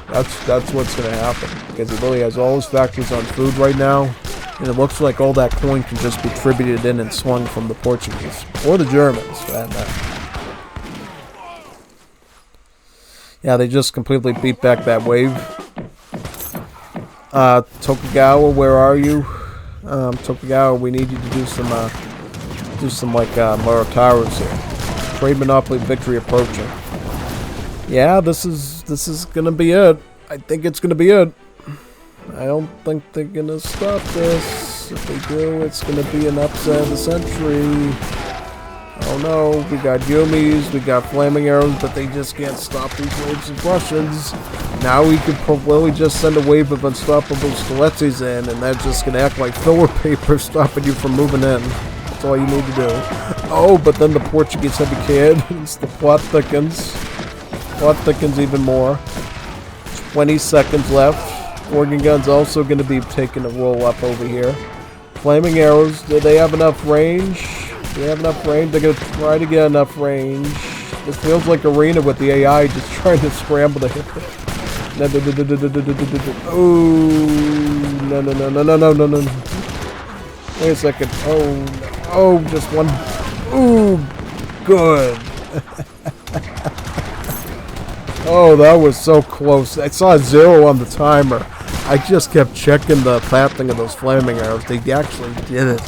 that's what's going to happen. Because he really has all his factories on food right now. And it looks like all that coin can just be tributed in and swung from the Portuguese. Or the Germans, for that matter. Yeah, they just completely beat back that wave. Tokugawa, where are you? Tokugawa, we need you to do some more towers here. Trade monopoly victory approaching. Yeah, this is gonna be it. I think it's gonna be it. I don't think they're gonna stop this. If they do, it's gonna be an upset of the century. Oh no, we got Yumis, we got flaming arrows, but they just can't stop these waves of Russians. Now we could probably just send a wave of unstoppable Strelitzes in, and that's just gonna act like filler paper stopping you from moving in. That's all you need to do. Oh, but then the Portuguese have a kid. The plot thickens. Plot thickens even more. 20 seconds left. Organ gun's also gonna be taking a roll up over here. Flaming arrows, do they have enough range? Do they have enough range? They're going to try to get enough range. This feels like Arena with the AI just trying to scramble to hit them. Oh, no. Wait a second. Oh, no. Oh, just one. Ooh, good. Oh, that was so close. I saw 0 on the timer. I just kept checking the pathing of those flaming arrows. They actually did it.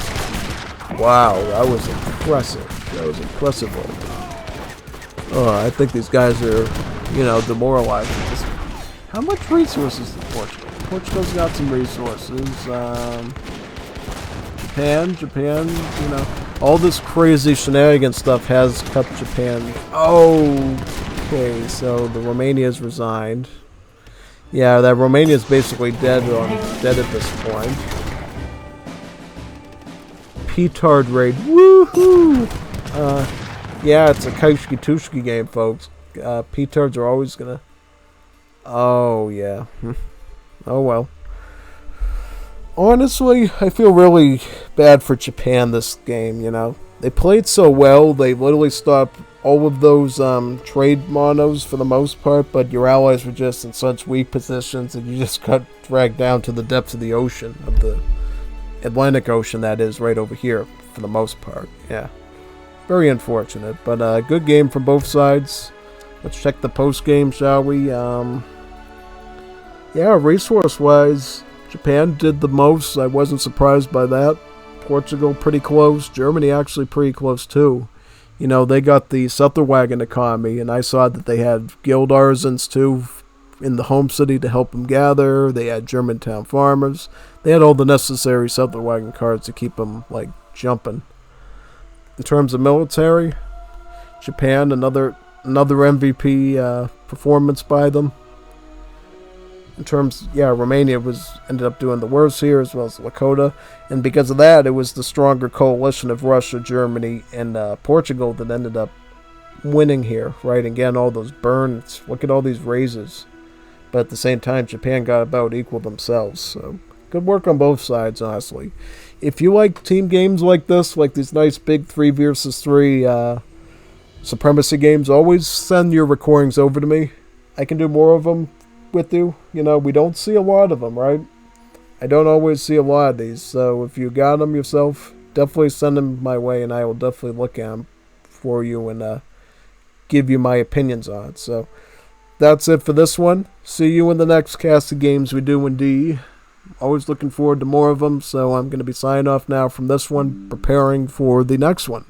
Wow, that was impressive. That was impressive. Oh, I think these guys are, demoralized. How much resources does Portugal? Portugal's got some resources. Japan, all this crazy shenanigan stuff has cut Japan. Oh, okay, so the Romania's resigned. Yeah, that Romania's basically dead at this point. Petard raid. Woohoo! Yeah, it's a Kaiski-Tushki game, folks. Petards are always gonna... Oh, yeah. Oh, well. Honestly, I feel really bad for Japan this game, They played so well, they literally stopped all of those trade monos for the most part, but your allies were just in such weak positions that you just got dragged down to the depths of the ocean, of the Atlantic Ocean, that is, right over here, for the most part. Yeah. Very unfortunate, but good game from both sides. Let's check the post-game, shall we? Yeah, resource-wise, Japan did the most. I wasn't surprised by that. Portugal pretty close. Germany actually pretty close too. They got the Sutter wagon economy, and I saw that they had guild artisans too in the home city to help them gather. They had Germantown farmers. They had all the necessary Sutter wagon cards to keep them jumping. In terms of military, Japan, another MVP performance by them. In terms, Romania ended up doing the worst here, as well as Lakota, and because of that, it was the stronger coalition of Russia, Germany, and Portugal that ended up winning here, right? And getting all those burns. Look at all these raises. But at the same time, Japan got about equal themselves. So good work on both sides, honestly. If you like team games like this, like these nice big 3 versus 3 supremacy games, always send your recordings over to me. I can do more of them with you. We don't see a lot of them, right? I don't always see a lot of these, so if you got them yourself, definitely send them my way, and I will definitely look at them for you and give you my opinions on it. So that's it for this one. See you in the next cast of games we do in D. Always looking forward to more of them, so I'm going to be signing off now from this one, preparing for the next one.